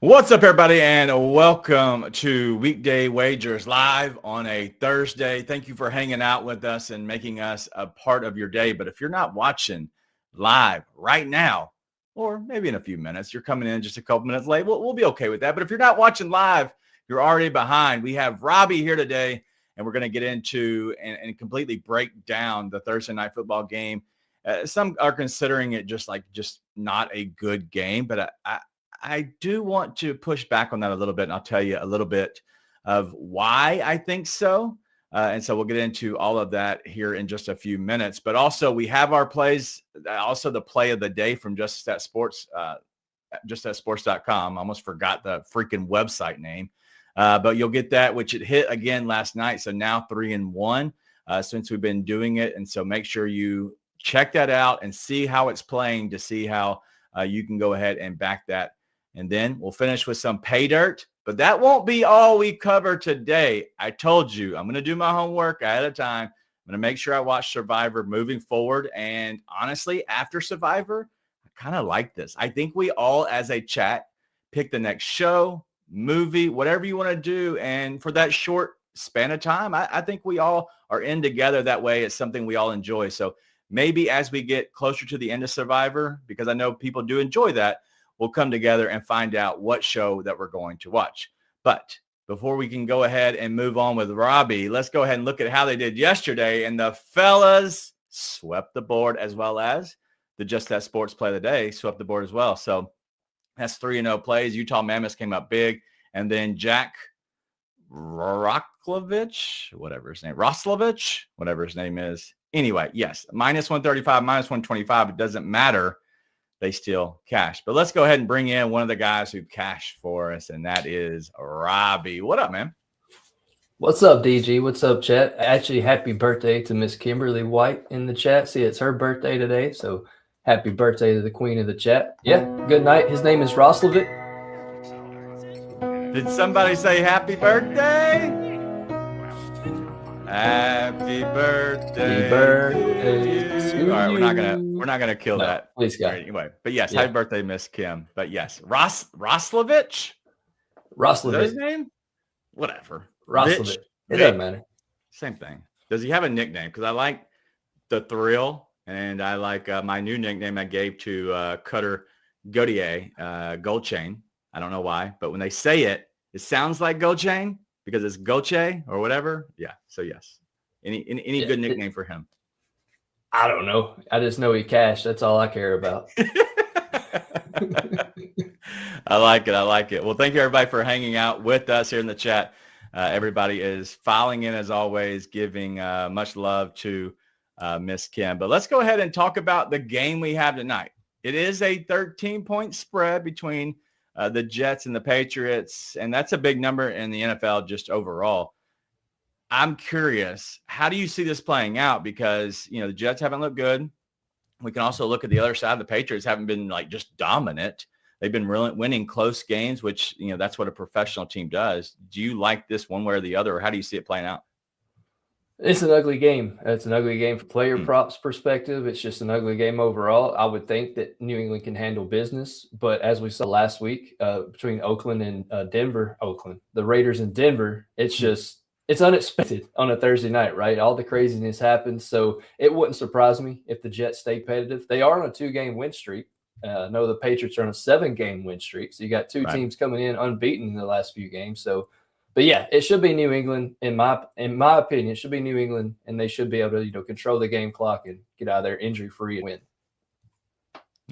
What's up, everybody, and welcome to Weekday Wagers live on a Thursday. Thank you for hanging out with us and making us a part of your day. But if you're not watching live right now, or maybe in a few minutes, you're coming in just a couple minutes late, we'll be okay with that. But if you're not watching live, you're already behind. We have Robbie here today, and we're going to get into and completely break down the Thursday night football game. Some are considering it just not a good game, but I do want to push back on that a little bit, and I'll tell you a little bit of why I think so. And so we'll get into all of that here in just a few minutes. But also we have our plays, also the play of the day from Just That Sports, justthatsports.com. I almost forgot the freaking website name. But you'll get that, which it hit again last night. So now 3-1 since we've been doing it. And so make sure you check that out and see how it's playing to see how you can go ahead and back that. And then we'll finish with some pay dirt, but that won't be all we cover today. I told you I'm going to do my homework ahead of time. I'm going to make sure I watch Survivor moving forward. And honestly, after Survivor, I kind of like this. I think we all as a chat pick the next show, movie, whatever you want to do. And for that short span of time, I think we all are in together that way. It's something we all enjoy. So maybe as we get closer to the end of Survivor, because I know people do enjoy that, we'll come together and find out what show that we're going to watch. But before we can go ahead and move on with Robbie, let's go ahead and look at how they did yesterday. And the fellas swept the board, as well as the Just That Sports play of the day swept the board as well. So that's 3-0 plays. Utah Mammoths came up big. And then Jack Roslovich, whatever his name is. Anyway, yes, minus 135, minus 125. It doesn't matter. They still cash. But let's go ahead and bring in one of the guys who cashed for us, and that is Robbie. What up, man? What's up, DG? What's up, chat? Actually, happy birthday to Miss Kimberly White in the chat. See, it's her birthday today, so happy birthday to the queen of the chat. Yeah, good night. His name is Roslovic. Did somebody say happy birthday? Happy birthday. Happy birthday to All right, you. we're not gonna kill that. Please, God. Right, anyway, but yes, happy birthday, Miss Kim. But yes, Roslovich. Is that his name? Whatever. Roslovich. It doesn't matter. Same thing. Does he have a nickname? Because I like the Thrill, and I like my new nickname I gave to Cutter Gauthier, Gold Chain. I don't know why, but when they say it, it sounds like Gold Chain because it's Goche or whatever. Yeah. So yes. Any good nickname for him? I don't know. I just know he cashed. That's all I care about. I like it. Well, thank you everybody for hanging out with us here in the chat. Everybody is filing in as always, giving much love to Miss Kim. But let's go ahead and talk about the game we have tonight. It is a 13-point spread between the Jets and the Patriots, and that's a big number in the NFL just overall. I'm curious, how do you see this playing out? Because, the Jets haven't looked good. We can also look at the other side. The Patriots haven't been just dominant. They've been really winning close games, which, that's what a professional team does. Do you like this one way or the other, or how do you see it playing out? It's an ugly game. It's an ugly game from player props perspective. It's just an ugly game overall. I would think that New England can handle business, but as we saw last week between Oakland and the Raiders and Denver, it's unexpected on a Thursday night, right? All the craziness happens, so it wouldn't surprise me if the Jets stay competitive. They are on a 2-game win streak. No, the Patriots are on a 7-game win streak, so you got two teams coming in unbeaten in the last few games. So. But yeah, it should be New England in my opinion. It should be New England, and they should be able to control the game clock and get out of there injury free and win.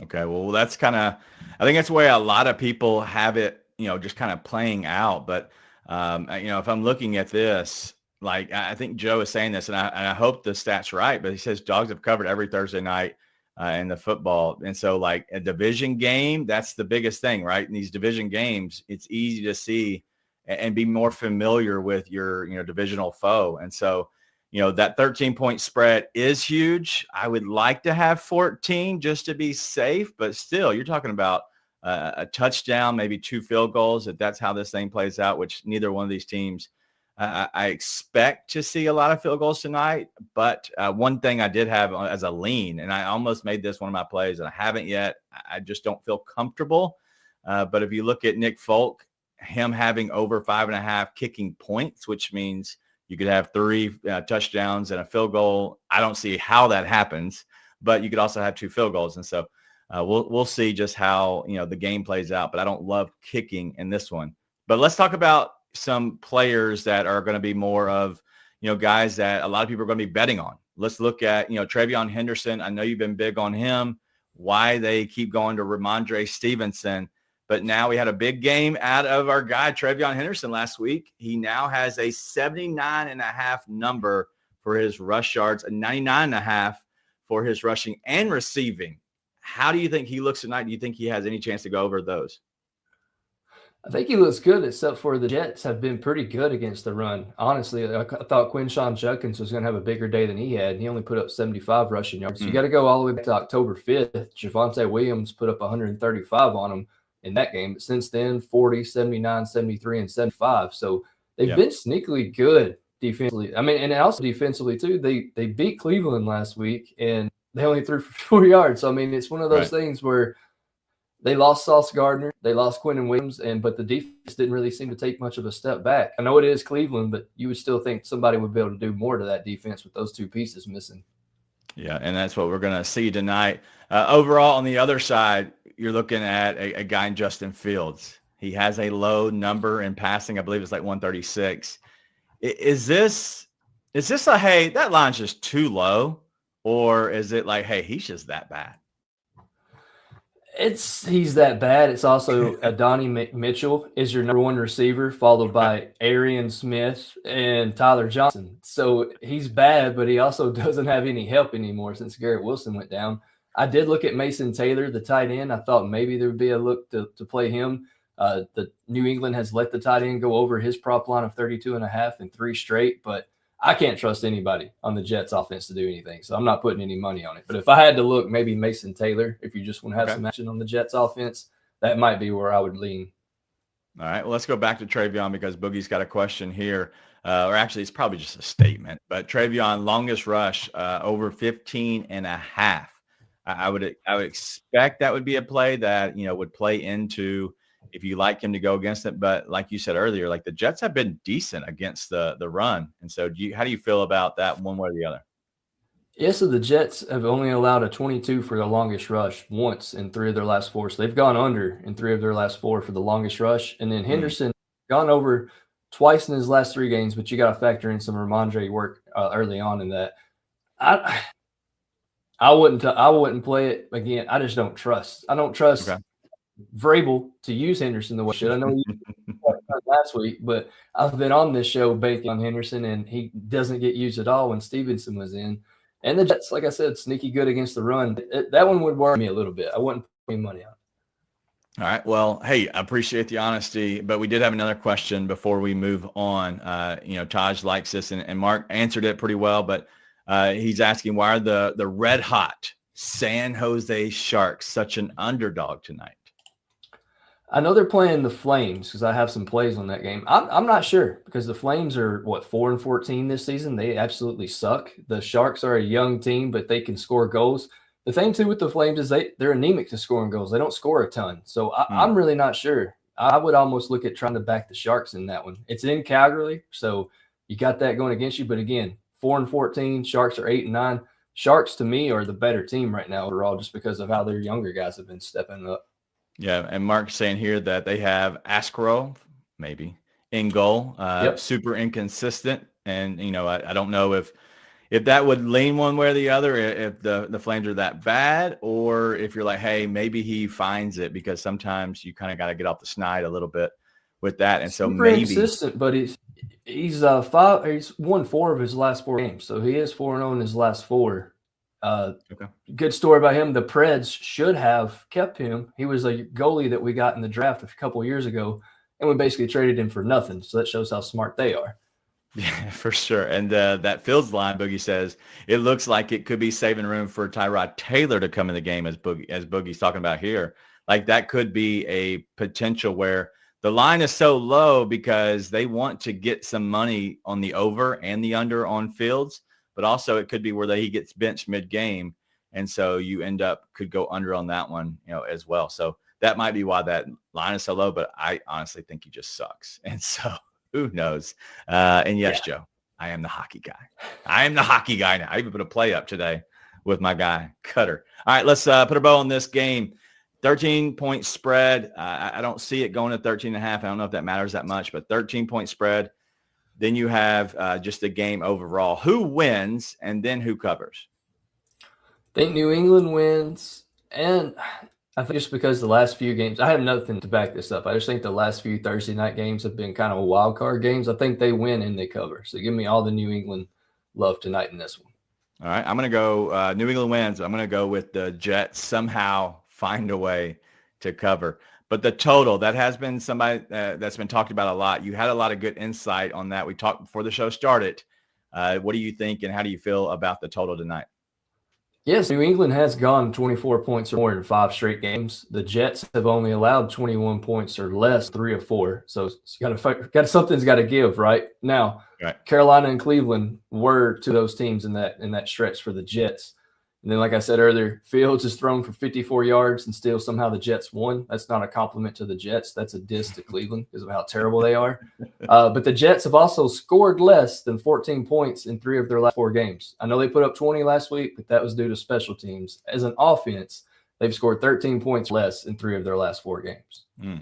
Okay, well that's I think that's the way a lot of people have it, just kind of playing out. But if I'm looking at this, I think Joe is saying this, and I hope the stat's right, but he says dogs have covered every Thursday night in the football, and so a division game, that's the biggest thing, right? In these division games, it's easy to see and be more familiar with your divisional foe. And so, that 13-point spread is huge. I would like to have 14 just to be safe, but still you're talking about a touchdown, maybe 2 field goals, if that's how this thing plays out, which neither one of these teams, I expect to see a lot of field goals tonight. But one thing I did have as a lean, and I almost made this one of my plays and I haven't yet, I just don't feel comfortable But if you look at Nick Folk, him having over 5.5 kicking points, which means you could have 3 touchdowns and a field goal. I don't see how that happens, but you could also have 2 field goals. And so we'll see just how, the game plays out, but I don't love kicking in this one. But let's talk about some players that are going to be more of, guys that a lot of people are going to be betting on. Let's look at, Travion Henderson. I know you've been big on him, why they keep going to Ramondre Stevenson. But now we had a big game out of our guy, Travion Henderson, last week. He now has a 79.5 number for his rush yards, a 99.5 for his rushing and receiving. How do you think he looks tonight? Do you think he has any chance to go over those? I think he looks good, except for the Jets have been pretty good against the run. Honestly, I thought Quinshon Judkins was going to have a bigger day than he had. He only put up 75 rushing yards. So you got to go all the way back to October 5th. Javonte Williams put up 135 on him in that game. But since then, 40, 79, 73, and 75. So they've been sneakily good defensively. I mean, and also defensively too. They beat Cleveland last week, and they only threw for 4 yards. So, I mean, it's one of those things where they lost Sauce Gardner, they lost Quentin Williams, but the defense didn't really seem to take much of a step back. I know it is Cleveland, but you would still think somebody would be able to do more to that defense with those 2 pieces missing. Yeah, and that's what we're going to see tonight. Overall, on the other side, you're looking at a guy in Justin Fields. He has a low number in passing. I believe it's like 136. Is this a, hey, that line's just too low? Or is it like, hey, he's just that bad? He's that bad. It's also Adonai Mitchell is your number 1 receiver, followed by Arian Smith and Tyler Johnson. So he's bad, but he also doesn't have any help anymore since Garrett Wilson went down. I did look at Mason Taylor, the tight end. I thought maybe there would be a look to play him. The New England has let the tight end go over his prop line of 32.5 and 3 straight, but I can't trust anybody on the Jets offense to do anything, so I'm not putting any money on it. But if I had to look, maybe Mason Taylor, if you just want to have some action on the Jets offense, that might be where I would lean. All right, well, let's go back to Travion because Boogie's got a question here. Or actually, it's probably just a statement. But Travion, longest rush, over 15.5. I would expect that would be a play that, would play into if you like him to go against it. But like you said earlier, like the Jets have been decent against the run. And so how do you feel about that one way or the other? Yeah, so the Jets have only allowed a 22 for the longest rush once in 3 of their last 4. So they've gone under in 3 of their last 4 for the longest rush. And then Henderson gone over twice in his last 3 games, but you got to factor in some Ramondre work early on in that. I wouldn't play it again. I just don't trust. I don't trust Vrabel to use Henderson the way he should. I know you last week, but I've been on this show banking on Henderson, and he doesn't get used at all when Stevenson was in. And the Jets, like I said, sneaky good against the run. That one would worry me a little bit. I wouldn't put any money on it. All right. Well, hey, I appreciate the honesty, but we did have another question before we move on. Taj likes this, and Mark answered it pretty well, but he's asking, why are the red hot San Jose Sharks such an underdog tonight? I know they're playing the Flames because I have some plays on that game. I'm not sure because the Flames are, 4-14 this season? They absolutely suck. The Sharks are a young team, but they can score goals. The thing, too, with the Flames is they're anemic to scoring goals. They don't score a ton. So I'm really not sure. I would almost look at trying to back the Sharks in that one. It's in Calgary, so you got that going against you. But, again, 4-14, Sharks are 8-9. Sharks, to me, are the better team right now overall just because of how their younger guys have been stepping up. Yeah, and Mark's saying here that they have Askarov, maybe, in goal. Super inconsistent. And, I don't know if that would lean one way or the other, if the Flames are that bad, or if you're like, hey, maybe he finds it, because sometimes you kind of got to get off the snide a little bit with that. And so super maybe inconsistent, but he's won 4 of his last 4 games. So he is 4-0 in his last 4. Good story about him. The Preds should have kept him. He was a goalie that we got in the draft a couple of years ago, and we basically traded him for nothing. So that shows how smart they are. Yeah, for sure. And that Fields line, Boogie says, it looks like it could be saving room for Tyrod Taylor to come in the game, as Boogie's talking about here. Like that could be a potential where the line is so low because they want to get some money on the over and the under on Fields. But also it could be where he gets benched mid-game. And so you could go under on that one, as well. So that might be why that line is so low, but I honestly think he just sucks. And so who knows? And yes, Joe, I am the hockey guy. I am the hockey guy now. I even put a play up today with my guy, Cutter. All right, let's put a bow on this game. 13-point spread. I don't see it going to 13.5. I don't know if that matters that much, but 13-point spread. Then you have just the game overall. Who wins and then who covers? I think New England wins. And I think just because the last few games, I have nothing to back this up. I just think the last few Thursday night games have been kind of wild card games. I think they win and they cover. So give me all the New England love tonight in this one. All right, I'm going to go New England wins. I'm going to go with the Jets somehow find a way to cover. But the total, that has been somebody that's been talked about a lot. You had a lot of good insight on that. We talked before the show started. What do you think and how do you feel about the total tonight? Yes, New England has gone 24 points or more in 5 straight games. The Jets have only allowed 21 points or less 3 of 4. So something's got to give right now. Right. Carolina and Cleveland were two of those teams in that stretch for the Jets. And then, like I said earlier, Fields is thrown for 54 yards and still somehow the Jets won. That's not a compliment to the Jets. That's a diss to Cleveland because of how terrible they are. But the Jets have also scored less than 14 points in 3 of their last 4 games. I know they put up 20 last week, but that was due to special teams. As an offense, they've scored 13 points less in 3 of their last 4 games. All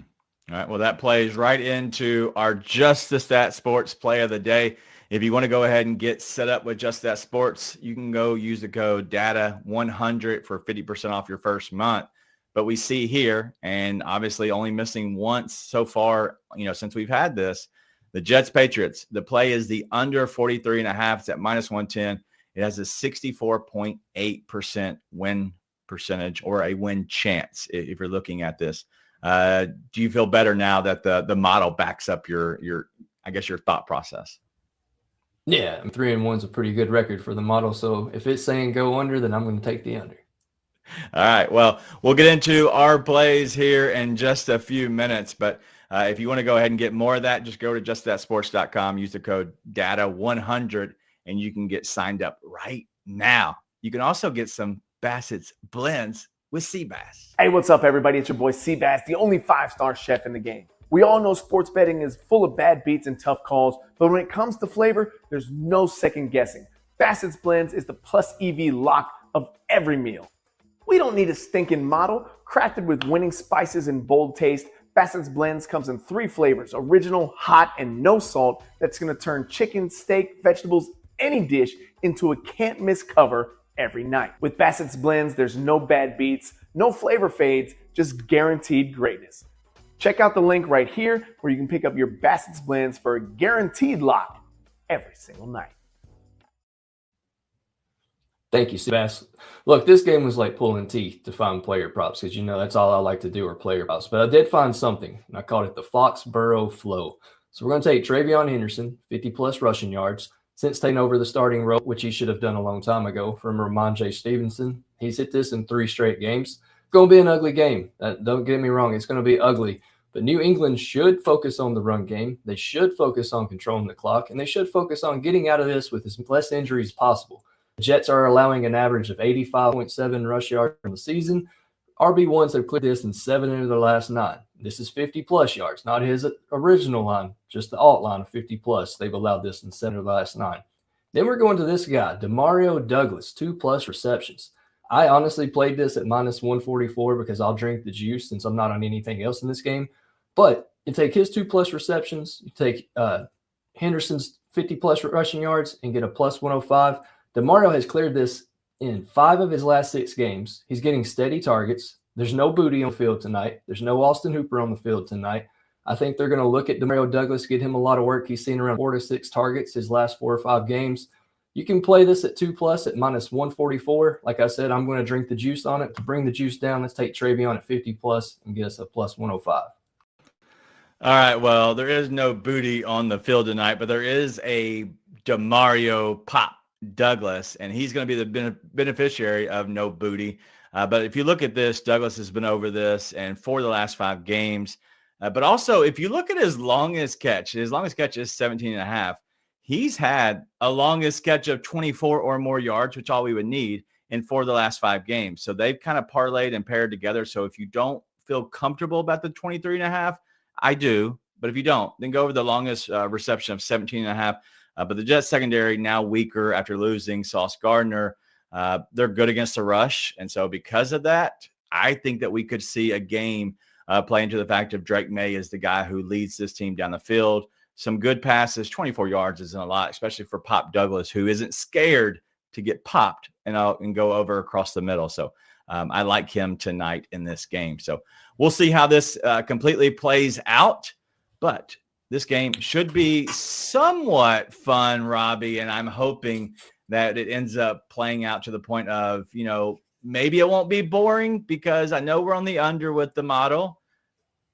right, well, that plays right into our Just the Stat Sports play of the day. If you want to go ahead and get set up with Just That Sports, you can go use the code DATA100 for 50% off your first month. But we see here, and obviously only missing once so far, since we've had this, the Jets Patriots. The play is the under 43.5. It's at -110. It has a 64.8% win percentage or a win chance if you're looking at this. Do you feel better now that the model backs up your thought process? Yeah, 3-1 is a pretty good record for the model. So if it's saying go under, then I'm going to take the under. All right. Well, we'll get into our plays here in just a few minutes. But if you want to go ahead and get more of that, just go to justthatsports.com, use the code DATA100, and you can get signed up right now. You can also get some Bassett's blends with Seabass. Hey, what's up, everybody? It's your boy Seabass, the only 5-star chef in the game. We all know sports betting is full of bad beats and tough calls, but when it comes to flavor, there's no second guessing. Bassett's Blends is the plus EV lock of every meal. We don't need a stinking model. Crafted with winning spices and bold taste, Bassett's Blends comes in 3 flavors, original, hot, and no salt, that's gonna turn chicken, steak, vegetables, any dish into a can't miss cover every night. With Bassett's Blends, there's no bad beats, no flavor fades, just guaranteed greatness. Check out the link right here where you can pick up your Bassett's Blends for a guaranteed lock every single night. Thank you, Seabass. Look, this game was like pulling teeth to find player props because, that's all I like to do are player props. But I did find something, and I called it the Foxborough Flow. So we're going to take Travion Henderson, 50-plus rushing yards, since taking over the starting role, which he should have done a long time ago from Ramondre Stevenson. He's hit this in 3 straight games. It's going to be an ugly game. Don't get me wrong. It's going to be ugly. But New England should focus on the run game. They should focus on controlling the clock, and they should focus on getting out of this with as less injuries as possible. The Jets are allowing an average of 85.7 rush yards in the season. RB1s have cleared this in 7 of their last 9. This is 50-plus yards, not his original line, just the alt line of 50-plus. They've allowed this in 7 of the last 9. Then we're going to this guy, Demario Douglas, 2-plus receptions. I honestly played this at -144 because I'll drink the juice since I'm not on anything else in this game. But you take his 2-plus receptions, you take Henderson's 50-plus rushing yards and get a +105. DeMario has cleared this in 5 of his last 6 games. He's getting steady targets. There's no Booty on the field tonight. There's no Austin Hooper on the field tonight. I think they're going to look at Demario Douglas, get him a lot of work. He's seen around 4 to 6 targets his last 4 or 5 games. You can play this at 2+ at -144. Like I said, I'm going to drink the juice on it. To bring the juice down, let's take Travion at 50+ and get us a +105. All right, well, there is no Booty on the field tonight, but there is a Demario Pop Douglas, and he's going to be the beneficiary of no Booty. But if you look at this, Douglas has been over this and for the last 5 games. But also, if you look at his longest catch is 17.5. He's had a longest catch of 24 or more yards, which all we would need in 4 of the last 5 games. So they've kind of parlayed and paired together. So if you don't feel comfortable about the 23.5, I do. But if you don't, then go over the longest reception of 17.5. But the Jets secondary now weaker after losing Sauce Gardner. They're good against the rush. And so because of that, I think that we could see a game play into the fact of Drake May is the guy who leads this team down the field. Some good passes, 24 yards isn't a lot, especially for Pop Douglas, who isn't scared to get popped and go over across the middle. So I like him tonight in this game. So we'll see how this completely plays out. But this game should be somewhat fun, Robbie, and I'm hoping that it ends up playing out to the point of, maybe it won't be boring because I know we're on the under with the model,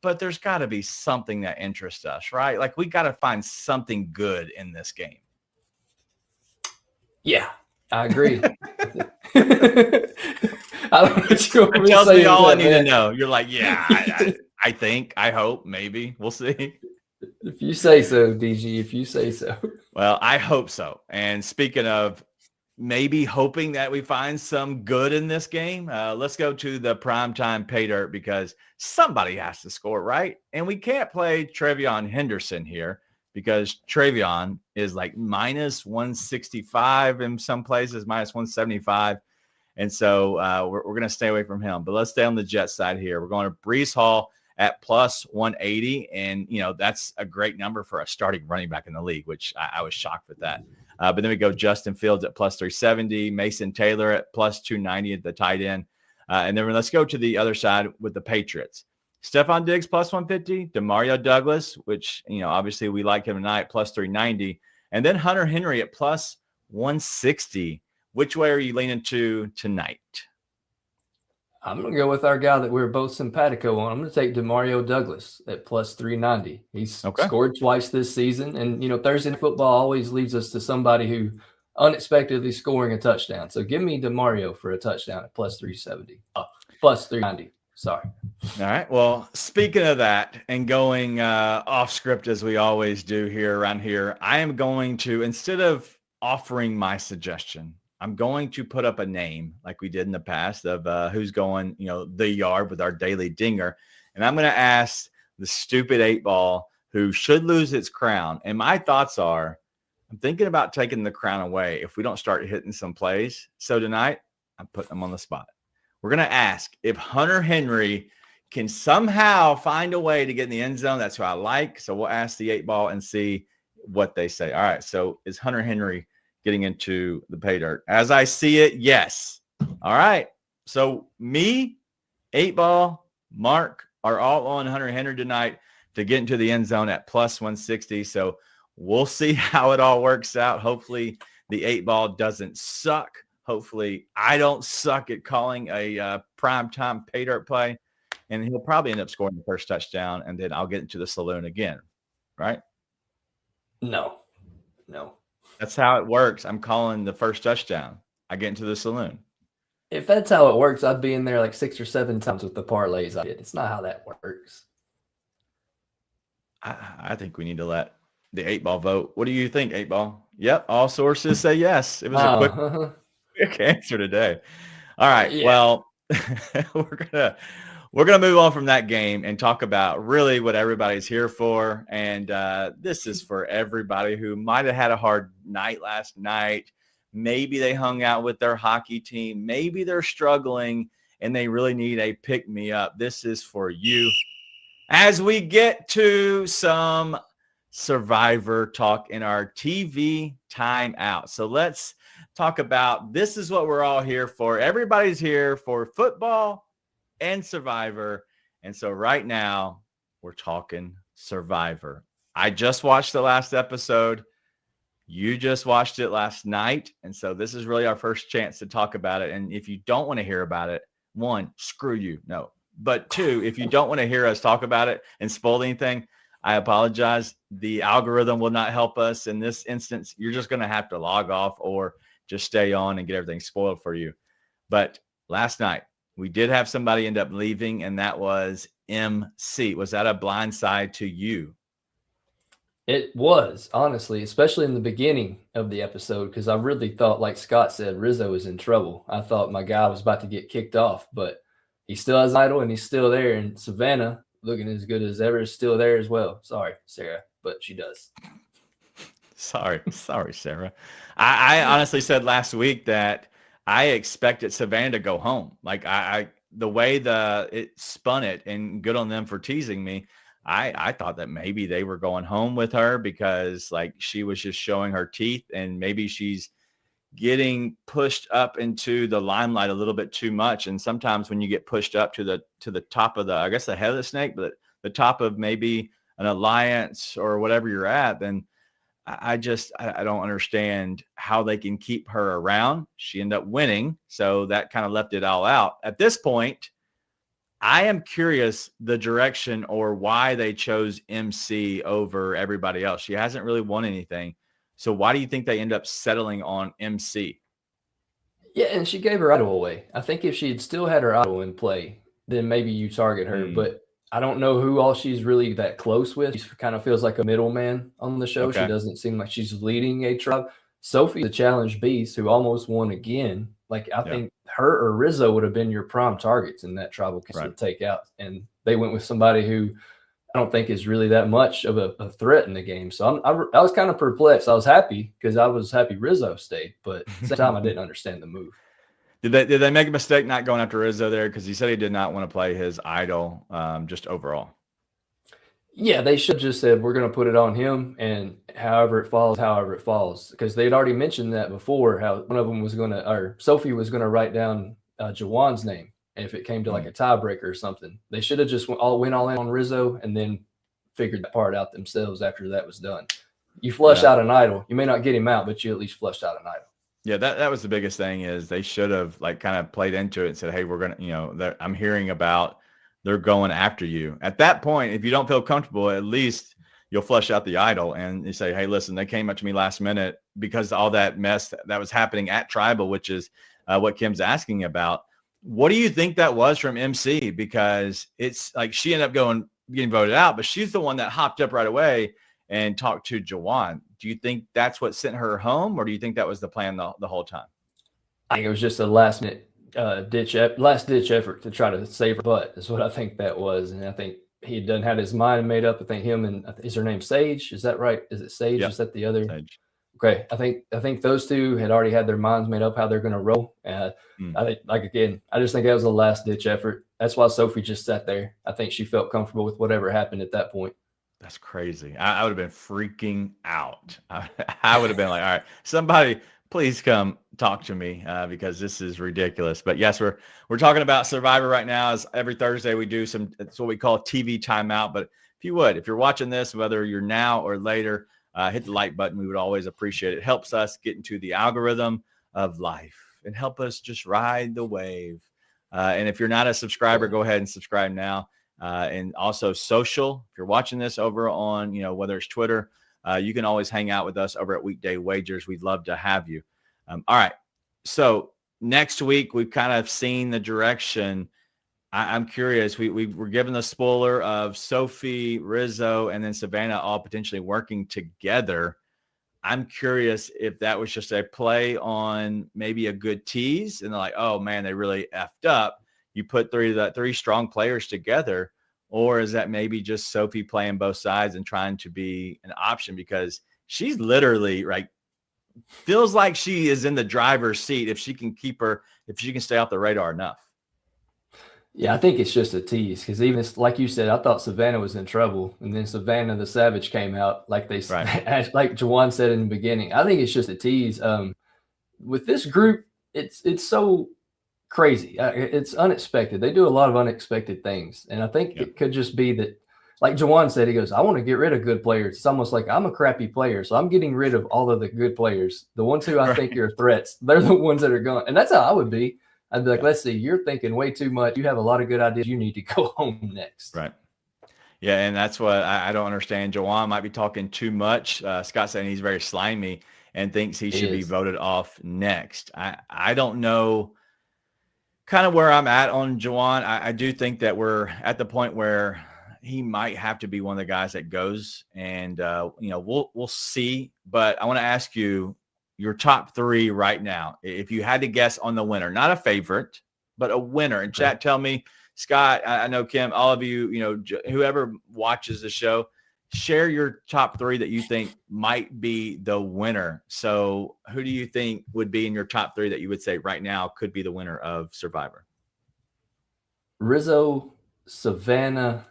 but there's got to be something that interests us, right? Like we got to find something good in this game. Yeah, I agree. I don't know what you want me to tells say me all I need man. to know. You're like, yeah, I think, I hope, maybe. We'll see. If you say so, DG, if you say so. Well, I hope so. And speaking of maybe hoping that we find some good in this game, let's go to the primetime pay dirt because somebody has to score, right? And we can't play Trevion Henderson here because Trevion is like minus 165 in some places, minus 175. And so we're going to stay away from him. But let's stay on the Jet side here. We're going to Breece Hall at plus 180. And, that's a great number for a starting running back in the league, which I was shocked with that. But then we go Justin Fields at plus 370, Mason Taylor at plus 290 at the tight end. And then let's go to the other side with the Patriots. Stephon Diggs plus 150, Demario Douglas, which, obviously we like him tonight, plus 390. And then Hunter Henry at plus 160. Which way are you leaning to tonight? I'm going to go with our guy that we're both simpatico on. I'm going to take Demario Douglas at plus 390. He's scored twice this season. And, Thursday Night Football always leads us to somebody who unexpectedly scoring a touchdown. So give me Demario for a touchdown at plus 370. Plus 390. Sorry. All right. Well, speaking of that and going off script as we always do here around here, I am going to, instead of offering my suggestion, I'm going to put up a name like we did in the past of who's going, the yard with our daily dinger. And I'm going to ask the stupid 8-ball who should lose its crown. And my thoughts are, I'm thinking about taking the crown away if we don't start hitting some plays. So tonight, I'm putting them on the spot. We're going to ask if Hunter Henry can somehow find a way to get in the end zone. That's who I like. So we'll ask the 8-ball and see what they say. All right. So is Hunter Henry getting into the pay dirt? As I see it, yes. All right. So me, 8-ball, Mark are all on Hunter Henry tonight to get into the end zone at plus 160. So we'll see how it all works out. Hopefully the 8-ball doesn't suck. Hopefully I don't suck at calling a primetime pay dirt play. And he'll probably end up scoring the first touchdown, and then I'll get into the saloon again. Right? No. That's how it works. I'm calling the first touchdown. I get into the saloon. If that's how it works, I'd be in there like 6 or 7 times with the parlays I did. It's not how that works. I think we need to let the 8-ball vote. What do you think, 8-ball? Yep. All sources say yes. It was a quick answer today. All right. Yeah. Well, we're gonna move on from that game and talk about really what everybody's here for. And this is for everybody who might have had a hard night last night. Maybe they hung out with their hockey team. Maybe they're struggling and they really need a pick-me-up. This is for you. As we get to some Survivor talk in our TV timeout. So let's talk about, this is what we're all here for. Everybody's here for football and Survivor. And so right now we're talking Survivor. I just watched the last episode. You just watched it last night. And so this is really our first chance to talk about it. And if you don't want to hear about it, 1, screw you. No. But 2, if you don't want to hear us talk about it and spoil anything, I apologize. The algorithm will not help us in this instance. You're just going to have to log off or just stay on and get everything spoiled for you. But last night, we did have somebody end up leaving, and that was MC. Was that a blindside to you? It was, honestly, especially in the beginning of the episode, because I really thought, like Scott said, Rizzo was in trouble. I thought my guy was about to get kicked off, but he still has an idol and he's still there. And Savannah, looking as good as ever, is still there as well. Sorry, Sarah, but she does. Sorry, Sarah. I honestly said last week that I expected Savannah to go home. Like the way it spun it, and good on them for teasing me. I thought that maybe they were going home with her because like she was just showing her teeth, and maybe she's getting pushed up into the limelight a little bit too much. And sometimes when you get pushed up to the top of the head of the snake, but the top of maybe an alliance or whatever you're at, then I don't understand how they can keep her around. She ended up winning, so that kind of left it all out. At this point, I am curious the direction or why they chose MC over everybody else. She hasn't really won anything. So why do you think they end up settling on MC? Yeah, and she gave her idol away. I think if she had still had her idol in play, then maybe you target her. But I don't know who all she's really that close with. She kind of feels like a middleman on the show. Okay. She doesn't seem like she's leading a tribe. Sophie's a challenge beast who almost won again. Like I think her or Rizzo would have been your prime targets in that tribal to take out. And they went with somebody who I don't think is really that much of a threat in the game. So I was kind of perplexed. I was happy because I was happy Rizzo stayed, but at the same time I didn't understand the move. Did they make a mistake not going after Rizzo there? Because he said he did not want to play his idol just overall. Yeah, they should have just said, we're going to put it on him, and however it falls. Because they'd already mentioned that before, how one of them was going to, or Sophie was going to write down Jawan's name if it came to like a tiebreaker or something. They should have just went all in on Rizzo and then figured that part out themselves after that was done. You flush out an idol. You may not get him out, but you at least flushed out an idol. Yeah, that was the biggest thing is they should have like kind of played into it and said, hey, we're going to, I'm hearing about they're going after you. At that point, if you don't feel comfortable, at least you'll flush out the idol and you say, hey, listen, they came up to me last minute because all that mess that was happening at Tribal, which is what Kim's asking about. What do you think that was from MC? Because it's like she ended up getting voted out, but she's the one that hopped up right away and talked to Jawan. Do you think that's what sent her home, or do you think that was the plan the whole time? I think it was just a last-ditch effort to try to save her butt is what I think that was. And I think he done had his mind made up. I think him and is her name Sage? Is that right? Is it Sage? Yep. Is that the other? Sage. Okay. I think those two had already had their minds made up how they're going to roll. I think, I just think that was a last-ditch effort. That's why Sophie just sat there. I think she felt comfortable with whatever happened at that point. That's crazy. I would have been freaking out. I would have been like, all right, somebody please come talk to me because this is ridiculous. But yes, we're talking about Survivor right now. As every Thursday we do it's what we call TV timeout. But if you're watching this, whether you're now or later, hit the like button. We would always appreciate it. It helps us get into the algorithm of life and help us just ride the wave. And if you're not a subscriber, go ahead and subscribe now. And also social, if you're watching this over on, whether it's Twitter, you can always hang out with us over at Weekday Wagers. We'd love to have you. All right. So next week, we've kind of seen the direction. I'm curious. We were given the spoiler of Sophie, Rizzo, and then Savannah all potentially working together. I'm curious if that was just a play on maybe a good tease. And they're like, oh, man, they really effed up. You put three strong players together, or is that maybe just Sophie playing both sides and trying to be an option because she's literally feels like she is in the driver's seat if she can stay off the radar enough. Yeah, I think it's just a tease because even like you said, I thought Savannah was in trouble, and then Savannah the Savage came out like like Jawan said in the beginning. I think it's just a tease. With this group, it's so crazy. It's unexpected. They do a lot of unexpected things. And I think it could just be that, like Jawan said, he goes, I want to get rid of good players. It's almost like I'm a crappy player. So I'm getting rid of all of the good players. The ones who I think are threats, they're the ones that are going. And that's how I would be. I'd be like, let's see, you're thinking way too much. You have a lot of good ideas. You need to go home next. Right. Yeah. And that's what I don't understand. Jawan might be talking too much. Scott saying he's very slimy and thinks he should be voted off next. I don't know kind of where I'm at on Jawan. I do think that we're at the point where he might have to be one of the guys that goes, and we'll see. But I want to ask you your top three right now. If you had to guess on the winner, not a favorite, but a winner. And chat, tell me, Scott, I know Kim, all of you, whoever watches the show, share your top 3 that you think might be the winner. So who do you think would be in your top 3 that you would say right now could be the winner of Survivor? Rizzo, Savannah,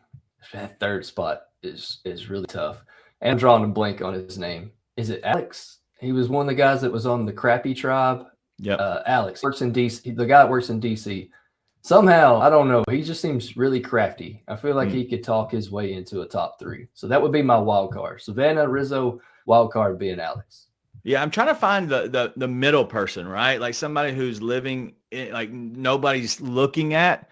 that third spot is really tough. And I'm drawing a blank on his name. Is it Alex? He was one of the guys that was on the Crappy Tribe. Yeah. Alex works in DC. The guy that works in DC. Somehow, I don't know. He just seems really crafty. I feel like he could talk his way into a top 3. So that would be my wild card. Savannah, Rizzo, wild card being Alex. Yeah, I'm trying to find the middle person, right? Like somebody who's living in, like nobody's looking at.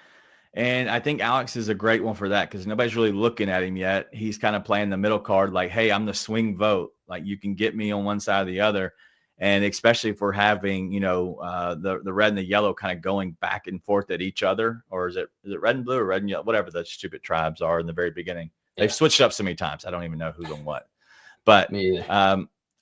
And I think Alex is a great one for that because nobody's really looking at him yet. He's kind of playing the middle card like, hey, I'm the swing vote. Like you can get me on one side or the other. And especially if we're having, the red and the yellow kind of going back and forth at each other. Or is it red and blue or red and yellow? Whatever the stupid tribes are in the very beginning. They've switched up so many times. I don't even know who's on what. But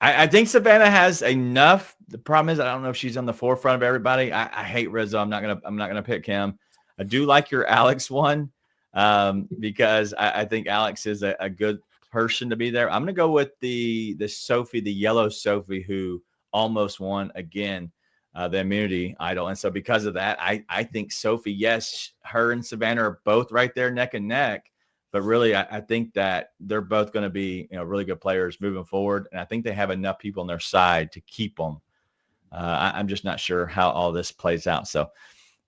I think Savannah has enough. The problem is I don't know if she's on the forefront of everybody. I hate Rizzo. I'm not gonna pick him. I do like your Alex one because I think Alex is a good person to be there. I'm going to go with the Sophie, the yellow Sophie, who almost won again, the immunity idol. And so because of that, I think Sophie, yes, her and Savannah are both right there neck and neck. But really, I think that they're both going to be really good players moving forward. And I think they have enough people on their side to keep them. I'm just not sure how all this plays out. So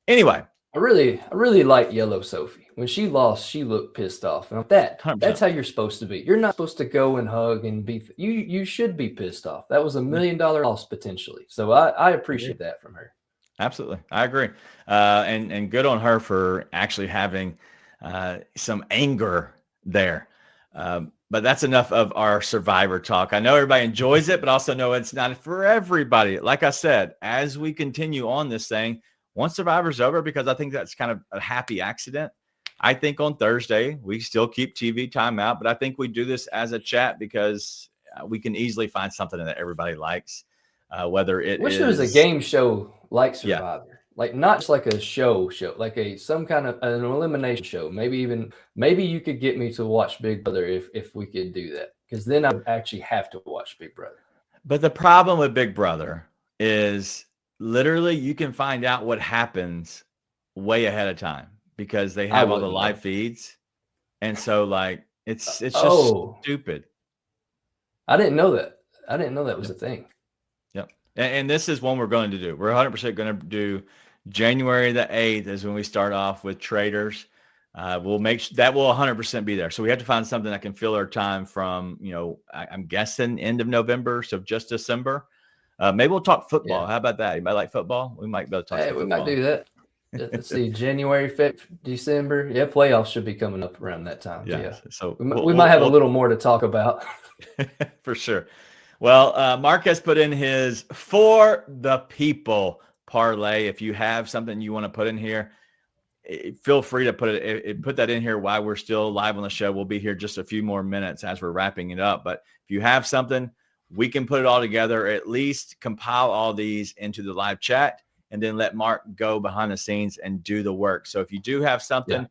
anyway. I really like Yellow Sophie. When she lost, she looked pissed off. And that's 100%. how you're supposed to be. You're not supposed to go and hug and be. You should be pissed off. That was $1 million loss potentially. So I appreciate that from her. Absolutely, I agree. And good on her for actually having some anger there. But that's enough of our Survivor talk. I know everybody enjoys it, but also know it's not for everybody. Like I said, as we continue on this thing. Once Survivor's over, because I think that's kind of a happy accident. I think on Thursday, we still keep TV timeout, but I think we do this as a chat because we can easily find something that everybody likes, whether it Wish is. there was a game show like Survivor. Yeah. Like not just like a show, like some kind of an elimination show. Maybe you could get me to watch Big Brother if we could do that. Because then I would actually have to watch Big Brother. But the problem with Big Brother is literally you can find out what happens way ahead of time because they have all the live feeds. And so like it's just stupid. I didn't know that. I didn't know that was a thing. Yep. And this is one we're going to do. We're 100% going to do January the 8th is when we start off with traders. We'll make that will 100% be there. So we have to find something that can fill our time from, I'm guessing end of November. So just December. Maybe we'll talk football. Yeah. How about that? You might like football? We might be able to talk football. We might do that. Let's see, January, February, December. Yeah, playoffs should be coming up around that time. Yeah. So we might have a little more to talk about. For sure. Well, Mark has put in his For the People parlay. If you have something you want to put in here, feel free to put that in here while we're still live on the show. We'll be here just a few more minutes as we're wrapping it up. But if you have something, we can put it all together, or at least compile all these into the live chat and then let Mark go behind the scenes and do the work. So if you do have something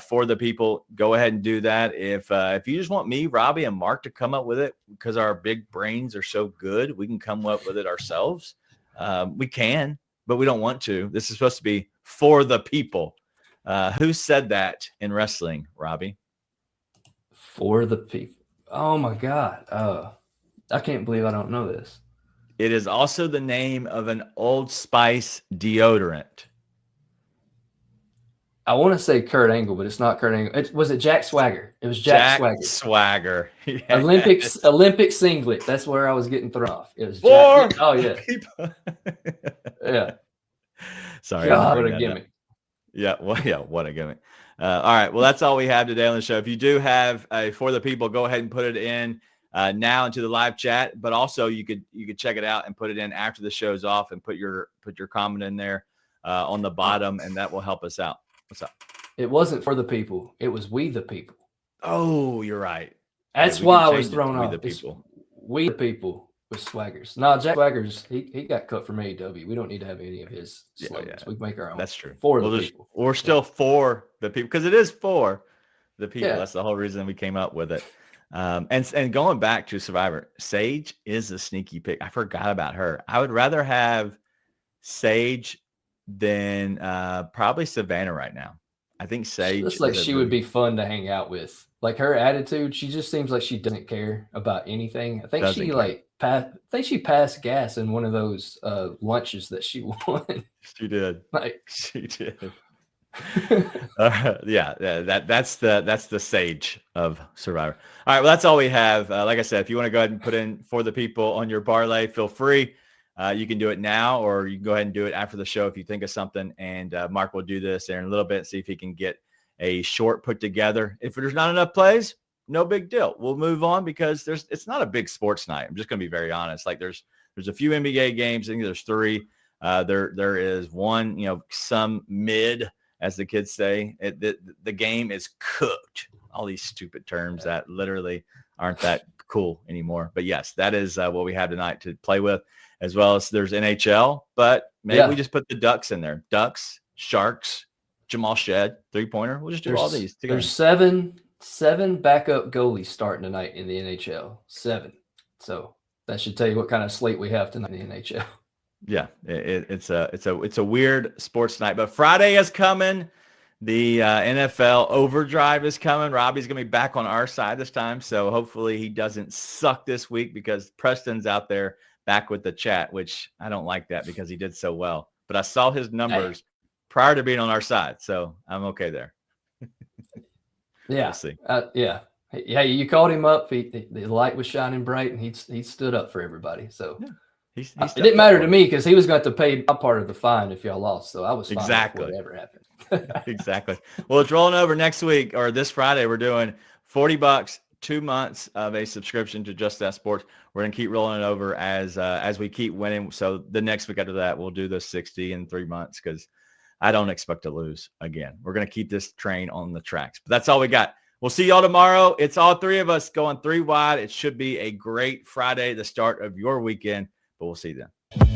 for the people, go ahead and do that. If you just want me, Robbie, and Mark to come up with it because our big brains are so good, we can come up with it ourselves. We can, but we don't want to. This is supposed to be for the people. Who said that in wrestling, Robbie? For the people. Oh, my God. I can't believe I don't know this. It is also the name of an Old Spice deodorant. I want to say Kurt Angle, but it's not Kurt Angle. Was it Jack Swagger? It was Jack Swagger. Yes. Olympic singlet. That's where I was getting thrown off. It was Jack. Oh yeah. Yeah. Sorry. God, what a gimmick. Yeah. Well, yeah. What a gimmick. All right. Well, that's all we have today on the show. If you do have a For the People, go ahead and put it in now into the live chat. But also you could check it out and put it in after the show's off and put your comment in there on the bottom, and that will help us out. What's up? It wasn't For the People. It was We the People. Oh, you're right. That's why I was thrown off. We the People. We the People. with Swaggers. No, Jack Swaggers, he got cut from AEW. We don't need to have any of his slogans. We can make our own. That's true. For the people. We're still for the people because it is for the people. Yeah. That's the whole reason we came up with it. And going back to Survivor, Sage is a sneaky pick. I forgot about her. I would rather have Sage than probably Savannah right now. I think Sage looks like she would be fun to hang out with. Like her attitude, she just seems like she doesn't care about anything. I think she passed gas in one of those lunches that she won. She did. She did. That's the Sage of Survivor. All right, well, that's all we have. Like I said, if you want to go ahead and put in for the people on your parlay, feel free. You can do it now, or you can go ahead and do it after the show if you think of something. And Mark will do this in a little bit, see if he can get a short put together. If there's not enough plays, no big deal. We'll move on because it's not a big sports night. I'm just going to be very honest. Like there's a few NBA games. I think there's 3. There is one, some mid, as the kids say. The game is cooked. All these stupid terms that literally aren't that cool anymore. But yes, that is what we have tonight to play with, as well as there's NHL. But maybe we just put the Ducks in there. Ducks, Sharks, Jamal Shed, 3-pointer. We'll just do all these together. There's seven backup goalies starting tonight in the NHL. 7. So that should tell you what kind of slate we have tonight in the NHL. Yeah, it's a weird sports night, but Friday is coming. The NFL overdrive is coming. Robbie's gonna be back on our side this time, so hopefully he doesn't suck this week because Preston's out there back with the chat, which I don't like that because he did so well. But I saw his numbers prior to being on our side, so I'm okay there. Yeah, we'll see. Yeah, you called him up. The light was shining bright, and he stood up for everybody. So. Yeah. It didn't matter to me because he was going to pay my part of the fine if y'all lost. So I was fine before it ever happened. Exactly. Well, it's rolling over next week or this Friday. We're doing $40, 2 months of a subscription to Just That Sports. We're going to keep rolling it over as we keep winning. So the next week after that, we'll do the 60 in 3 months because I don't expect to lose again. We're going to keep this train on the tracks. But that's all we got. We'll see y'all tomorrow. It's all 3 of us going 3 wide. It should be a great Friday, the start of your weekend. But we'll see you then.